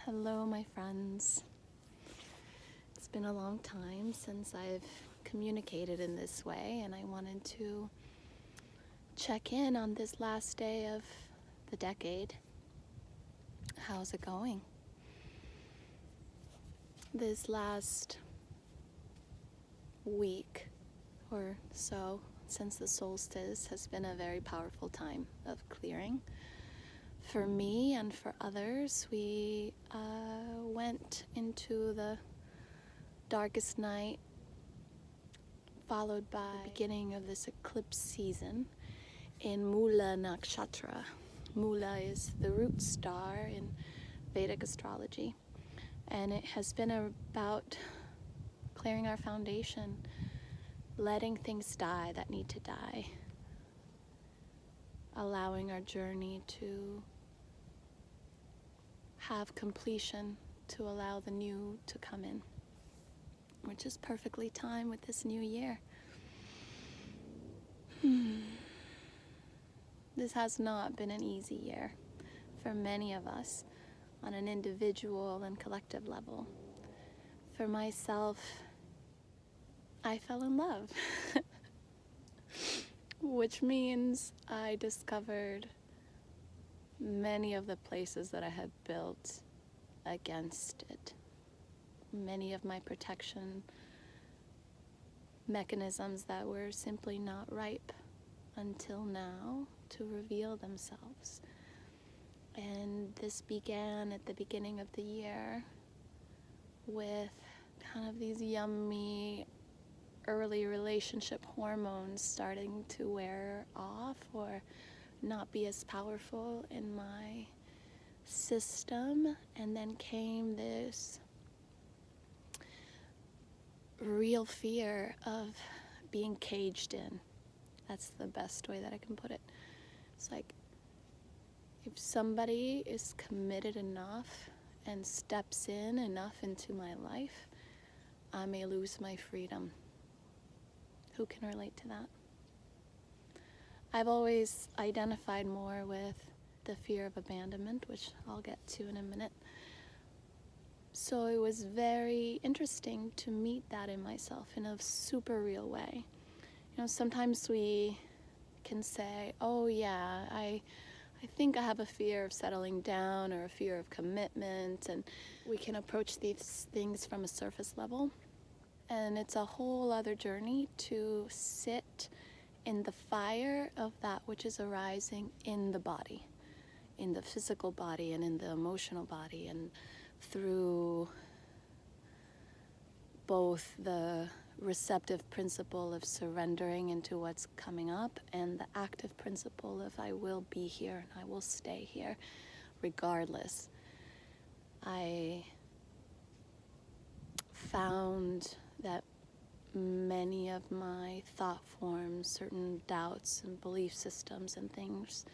Hello, my friends. It's been a long time since I've communicated in this way, and I wanted to check in on this last day of the decade. How's it going? This last week or so since the solstice has been a very powerful time of clearing. For me and for others, we went into the darkest night, followed by the beginning of this eclipse season in Mula Nakshatra. Mula is the root star in Vedic astrology, and it has been about clearing our foundation, letting things die that need to die, allowing our journey to have completion, to allow the new to come in, which is perfectly timed with this new year. This has not been an easy year for many of us on an individual and collective level. For myself, I fell in love, which means I discovered many of the places that I had built against it. Many of my protection mechanisms that were simply not ripe until now to reveal themselves. And this began at the beginning of the year with kind of these yummy early relationship hormones starting to wear off or not be as powerful in my system. And then came this real fear of being caged in. That's the best way that I can put it. It's like, if somebody is committed enough and steps in enough into my life, I may lose my freedom. Who can relate to that? I've always identified more with the fear of abandonment, which I'll get to in a minute. So it was very interesting to meet that in myself in a super real way. Sometimes we can say, oh yeah, I think I have a fear of settling down or a fear of commitment, and we can approach these things from a surface level. And it's a whole other journey to sit in the fire of that which is arising in the body, in the physical body and in the emotional body, and through both the receptive principle of surrendering into what's coming up and the active principle of I will be here and I will stay here regardless. I found that many of my thought forms, certain doubts and belief systems and things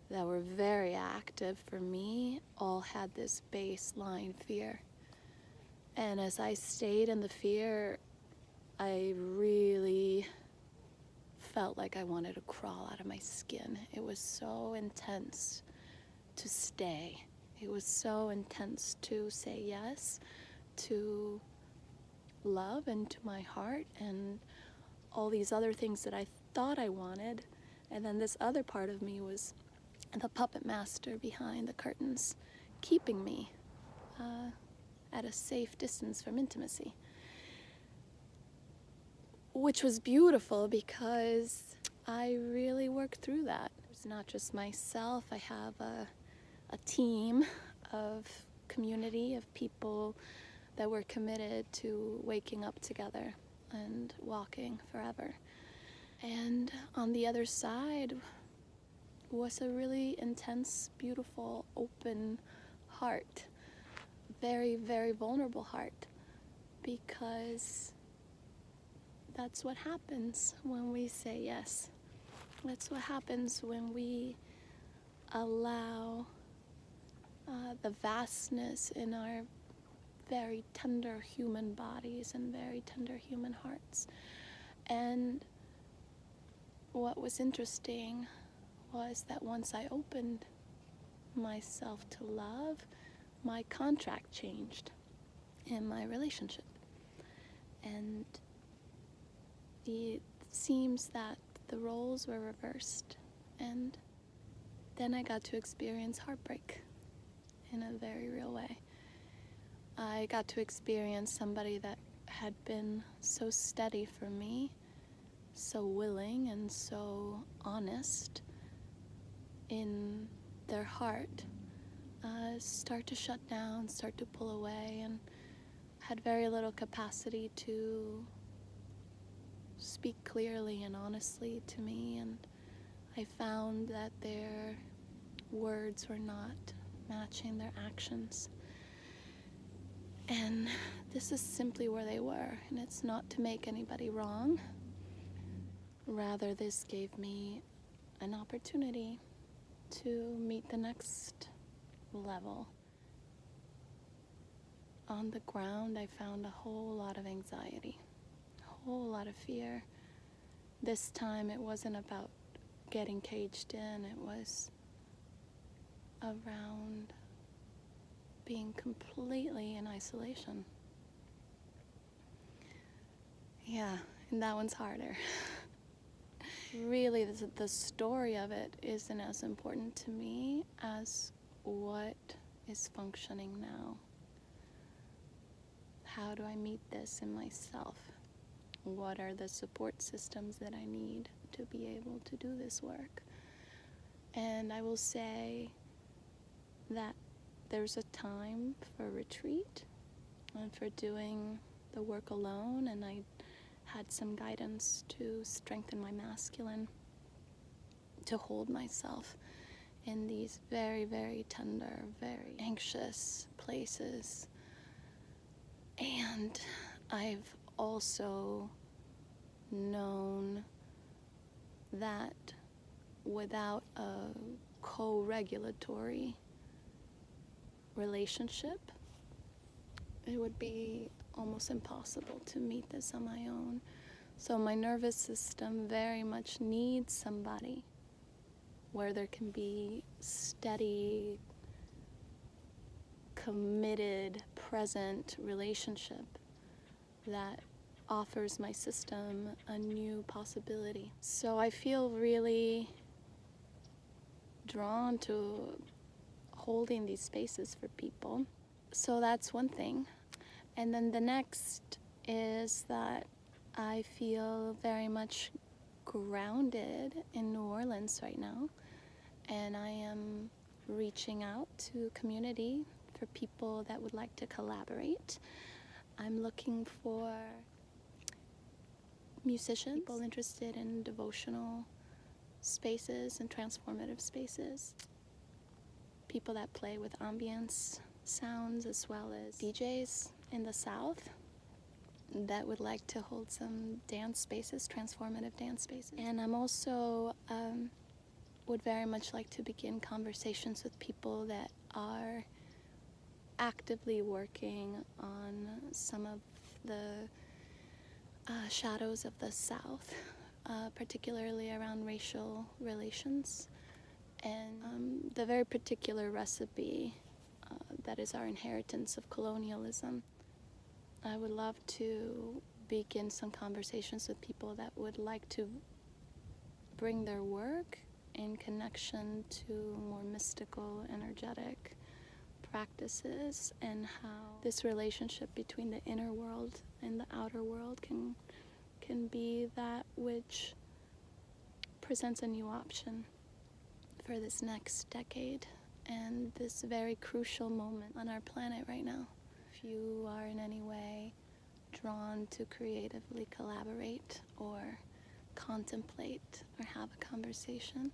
that were very active for me all had this baseline fear. And as I stayed in the fear, I really felt like I wanted to crawl out of my skin. It was so intense to stay. It was so intense to say yes to love and to my heart and all these other things that I thought I wanted. And then this other part of me was the puppet master behind the curtains, keeping me at a safe distance from intimacy. Which was beautiful because I really worked through that. It's not just myself. I have a team of community of people that were committed to waking up together and walking forever. And on the other side was a really intense, beautiful, open heart. Very, very vulnerable heart, because that's what happens when we say yes. That's what happens when we allow the vastness in our very tender human bodies and very tender human hearts. And what was interesting was that once I opened myself to love, my contract changed in my relationship. And it seems that the roles were reversed. And then I got to experience heartbreak in a very real way. I got to experience somebody that had been so steady for me, so willing and so honest in their heart, start to shut down, start to pull away, and had very little capacity to speak clearly and honestly to me. And I found that their words were not matching their actions. And this is simply where they were, and it's not to make anybody wrong. Rather, this gave me an opportunity to meet the next level. On the ground, I found a whole lot of anxiety, a whole lot of fear. This time, it wasn't about getting caged in, it was around being completely in isolation. Yeah, and that one's harder. Really, the story of it isn't as important to me as what is functioning now. How do I meet this in myself? What are the support systems that I need to be able to do this work? And I will say that there's a time for retreat and for doing the work alone, and I had some guidance to strengthen my masculine, to hold myself in these very, very tender, very anxious places. And I've also known that without a co-regulatory relationship, it would be almost impossible to meet this on my own. So my nervous system very much needs somebody where there can be steady, committed, present relationship that offers my system a new possibility. So I feel really drawn to holding these spaces for people. So that's one thing. And then the next is that I feel very much grounded in New Orleans right now. And I am reaching out to community for people that would like to collaborate. I'm looking for musicians, people interested in devotional spaces and transformative spaces, people that play with ambience sounds, as well as DJs in the South that would like to hold some dance spaces, transformative dance spaces. And I'm also would very much like to begin conversations with people that are actively working on some of the shadows of the South, particularly around racial relations and the very particular recipe that is our inheritance of colonialism. I would love to begin some conversations with people that would like to bring their work in connection to more mystical, energetic practices, and how this relationship between the inner world and the outer world can be that which presents a new option for this next decade and this very crucial moment on our planet right now. If you are in any way drawn to creatively collaborate or contemplate or have a conversation,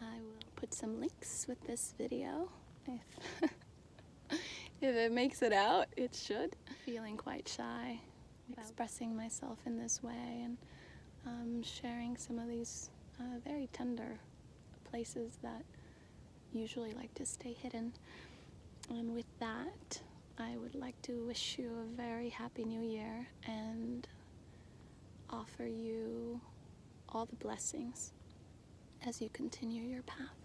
I will put some links with this video. If if it makes it out, it should. Feeling quite shy, expressing myself in this way, and sharing some of these very tender places that usually like to stay hidden. And with that, I would like to wish you a very happy new year and offer you all the blessings as you continue your path.